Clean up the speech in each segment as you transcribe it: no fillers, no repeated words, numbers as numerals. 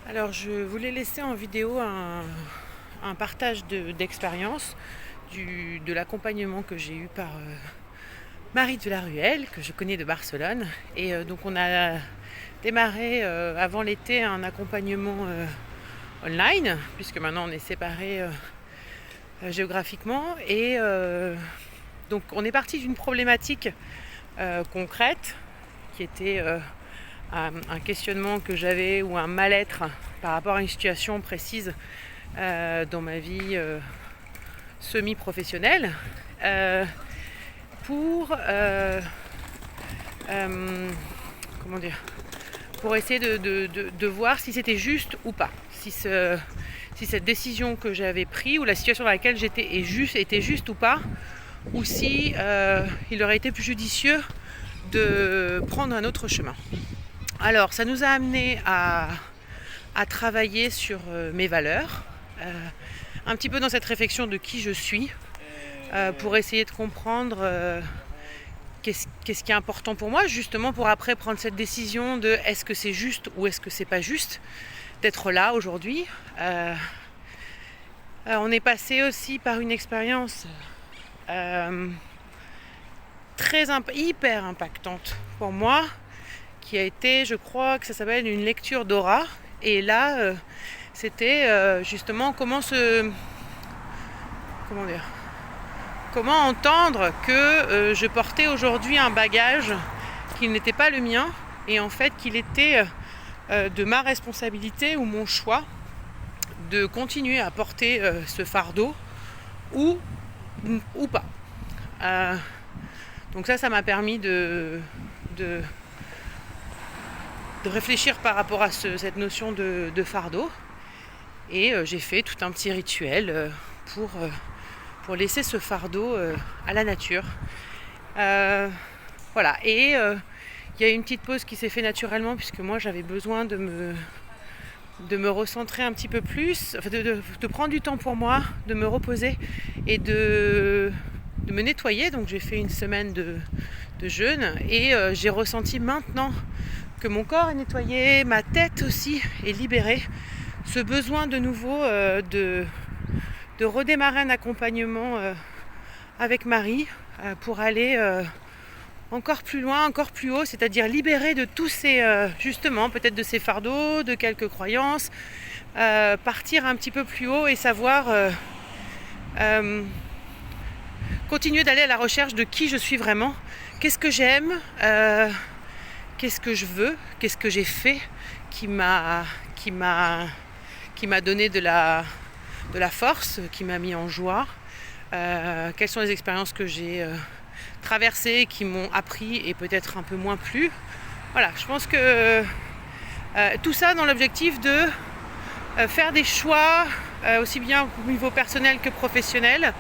Alors, je voulais laisser en vidéo un partage d'expérience de l'accompagnement que j'ai eu par Marie de la Ruelle, que je connais de Barcelone. Et donc, on a démarré avant l'été un accompagnement online, puisque maintenant on est séparés géographiquement. Et donc, on est parti d'une problématique concrète qui était un questionnement que j'avais ou un mal-être par rapport à une situation précise dans ma vie semi-professionnelle pour comment dire, pour essayer de voir si c'était juste ou pas, si cette décision que j'avais prise ou la situation dans laquelle j'étais était juste ou pas, ou si il aurait été plus judicieux de prendre un autre chemin. Alors, ça nous a amené à travailler sur mes valeurs, un petit peu dans cette réflexion de qui je suis, pour essayer de comprendre qu'est-ce qui est important pour moi, justement pour après prendre cette décision de est-ce que c'est juste ou est-ce que c'est pas juste d'être là aujourd'hui. On est passé aussi par une expérience hyper impactante pour moi, qui a été, je crois que ça s'appelle une lecture d'aura. Et là, c'était justement comment entendre que je portais aujourd'hui un bagage qui n'était pas le mien, et en fait qu'il était de ma responsabilité ou mon choix de continuer à porter ce fardeau ou pas. Donc ça m'a permis de réfléchir par rapport à cette notion de fardeau, et j'ai fait tout un petit rituel pour laisser ce fardeau à la nature. Voilà, et il y a une petite pause qui s'est faite naturellement, puisque moi j'avais besoin de me recentrer un petit peu plus, de prendre du temps pour moi, de me reposer et de me nettoyer. Donc j'ai fait une semaine de jeûne, et j'ai ressenti maintenant que mon corps est nettoyé, ma tête aussi est libérée, ce besoin de nouveau de redémarrer un accompagnement avec Marie pour aller encore plus loin, encore plus haut, c'est-à-dire libérer de tous ces, justement, peut-être de ces fardeaux, de quelques croyances, partir un petit peu plus haut et savoir continuer d'aller à la recherche de qui je suis vraiment, qu'est-ce que j'aime, qu'est-ce que je veux, qu'est-ce que j'ai fait qui m'a donné de la force, qui m'a mis en joie, quelles sont les expériences que j'ai traversées, qui m'ont appris et peut-être un peu moins plu. Voilà, je pense que tout ça dans l'objectif de faire des choix, aussi bien au niveau personnel que professionnel,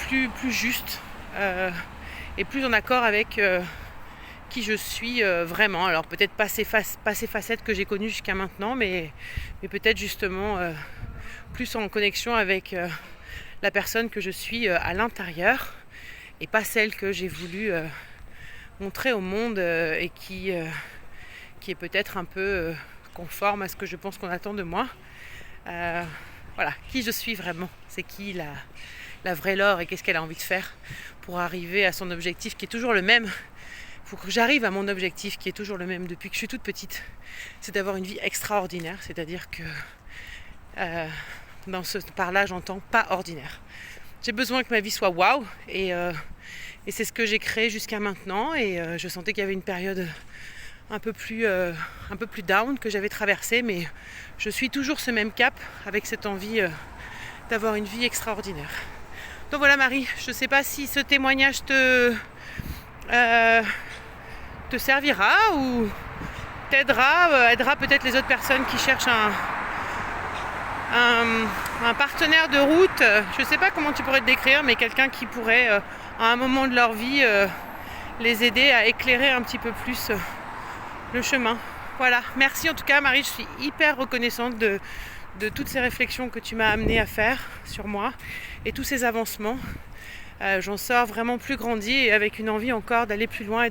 plus justes, et plus en accord avec qui je suis vraiment. Alors peut-être pas ces facettes que j'ai connues jusqu'à maintenant, mais peut-être justement plus en connexion avec la personne que je suis à l'intérieur, et pas celle que j'ai voulu montrer au monde et qui est peut-être un peu conforme à ce que je pense qu'on attend de moi. Voilà, qui je suis vraiment, c'est qui la vraie Laure, et qu'est-ce qu'elle a envie de faire pour arriver à son objectif qui est toujours le même, pour que j'arrive à mon objectif qui est toujours le même depuis que je suis toute petite, c'est d'avoir une vie extraordinaire, c'est-à-dire que par là j'entends pas ordinaire. J'ai besoin que ma vie soit waouh, et c'est ce que j'ai créé jusqu'à maintenant, et je sentais qu'il y avait une période un peu plus down que j'avais traversée, mais je suis toujours ce même cap avec cette envie d'avoir une vie extraordinaire. Donc voilà Marie, je ne sais pas si ce témoignage te servira ou t'aidera, aidera peut-être les autres personnes qui cherchent un partenaire de route. Je ne sais pas comment tu pourrais te décrire, mais quelqu'un qui pourrait à un moment de leur vie les aider à éclairer un petit peu plus le chemin. Voilà, merci en tout cas Marie, je suis hyper reconnaissante de toutes ces réflexions que tu m'as amené à faire sur moi et tous ces avancements. J'en sors vraiment plus grandie et avec une envie encore d'aller plus loin et de